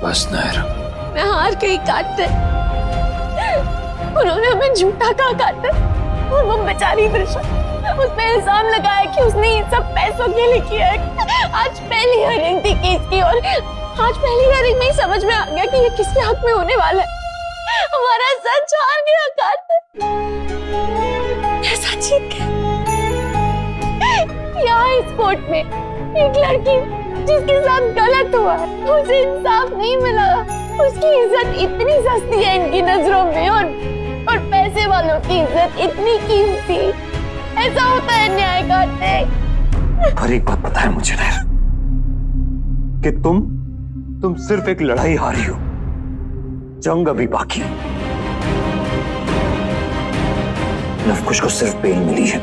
बस नायरा, मैं हार गई काटते। उन्होंने हमें झूठा कहा काटते, और वो बेचारी दृश्य उस पे इल्जाम लगाया कि उसने ये सब पैसों के लिए किया है। आज पहली हियरिंग थी केस की, और आज पहली हियरिंग में ही समझ में आ गया कि ये किसके हक में होने वाला है। हमारा सच हार गया काटते, ऐसा जीत गया। यहाँ इस कोर्ट में एक लड़की जिसके साथ गलत हुआ, उसे इंसाफ नहीं मिला। उसकी इज्जत इतनी सस्ती है इनकी नजरों में, और पैसे वालों की इज्जत इतनी कीमती। ऐसा होता है न्याय काटते। पर एक बात पता है मुझे नायरा, कि तुम सिर्फ एक लड़ाई हारी हो, जंग अभी बाकी है। लवकुश को सिर्फ बेल मिली है,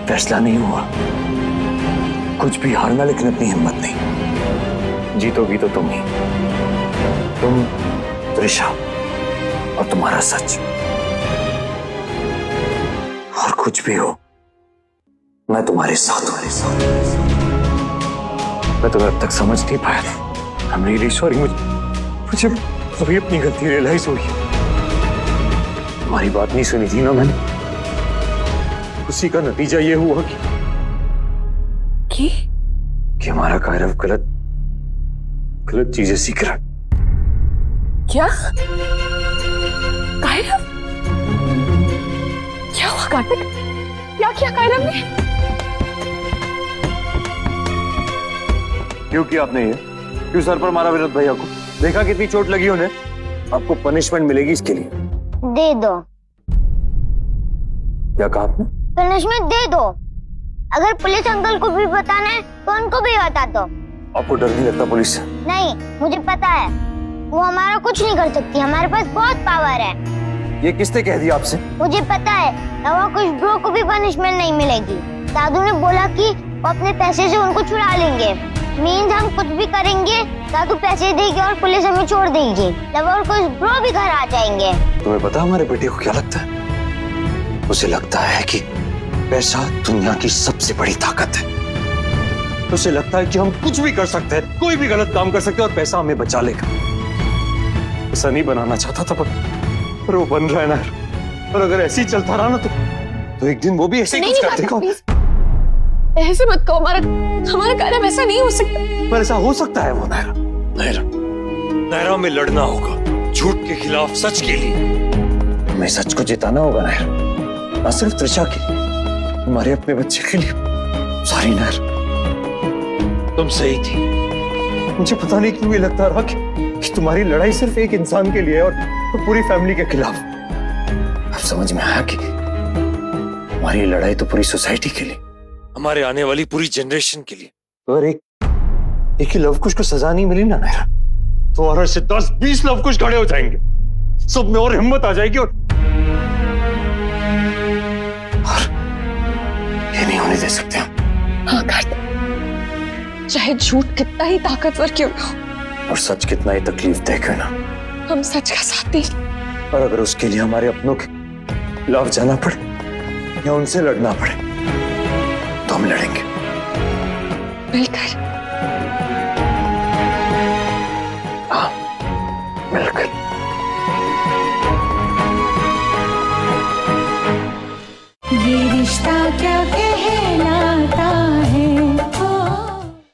फैसला नहीं हुआ। कुछ भी हारना, लेकिन इतनी हिम्मत नहीं। जीतोगी तो तुम ही, तुम, त्रिशा और तुम्हारा सच। और कुछ भी हो, मैं तुम्हारे साथ हूं। मैं तुम्हें अब तक समझ नहीं पाया था। I'm really sorry, मुझे अभी अपनी गलती रियलाइज हुई है। तुम्हारी बात नहीं सुनी थी ना मैंने, उसी का नतीजा ये हुआ कि हमारा कायरव गलत चीजें सीख रहा। क्या कायरव? क्या हुआ कार्तिक? क्या किया कायरव ने? क्यों किया आपने ये? क्यों सर पर मारा विनोद भैया को? देखा कितनी चोट लगी उन्हें। आपको पनिशमेंट मिलेगी इसके लिए। दे दो। क्या कहा आपने? पनिशमेंट दे दो। अगर पुलिस अंकल को भी बताना है तो उनको भी बता दो। आपको डर नहीं लगता पुलिस से? नहीं, मुझे पता है वो हमारा कुछ नहीं कर सकती। हमारे पास बहुत पावर है। ये किसने कह दिया आपसे? मुझे पता है लवकुश ब्रो को भी पनिशमेंट नहीं मिलेगी। दादू ने बोला कि वो अपने पैसे से उनको छुड़ा लेंगे। मीन्स हम कुछ भी करेंगे, दादू पैसे देगी और पुलिस हमें छोड़ देगी। लवकुश ब्रो भी घर आ जाएंगे। तुम्हें पता हमारे बेटे को क्या लगता है? उसे लगता है कि पैसा दुनिया की सबसे बड़ी ताकत है। उसे लगता है कि हम कुछ भी कर सकते हैं, कोई भी गलत काम कर सकते हैं और पैसा हमें बचा लेगा। ऐसा नहीं बनाना चाहता था, पर वो बन रहा है ना। और अगर ऐसे ही चलता रहा ना तो एक दिन वो भी ऐसे ही कुछ कर देगा। ऐसे मत कहो, हमारा कायरव ऐसा नहीं हो सकता। पर ऐसा हो सकता है वो नायरा में लड़ना होगा, झूठ के खिलाफ सच के लिए। हमें सच को जिताना होगा नायरा, ना सिर्फ त्रिशा के लिए, हमारे अपने बच्चे के लिए। सॉरी नायरा, तुम सही थी। मुझे पता नहीं क्यों ये लगता रहा कि तुम्हारी लड़ाई सिर्फ एक इंसान के लिए है और पूरी फैमिली के खिलाफ। अब समझ में आया कि हमारी लड़ाई तो पूरी सोसाइटी के लिए, हमारे आने वाली पूरी जनरेशन के लिए। अगर एक ही लवकुश को सजा नहीं मिली ना नायरा, तो और ऐसे 10-20 लवकुश खड़े हो जाएंगे। सब में और हिम्मत आ जाएगी, और ये नहीं होने दे सकते हम। हाँ कार्तिक, चाहे झूठ कितना ही ताकतवर क्यों ना हो, और सच कितना ही तकलीफ दे क्यों ना, हम सच का साथ देंगे। और अगर उसके लिए हमारे अपनों के खिलाफ जाना पड़े या उनसे लड़ना पड़े, तो हम लड़ेंगे मिलकर। हाँ, मिलकर। ये रिश्ता क्या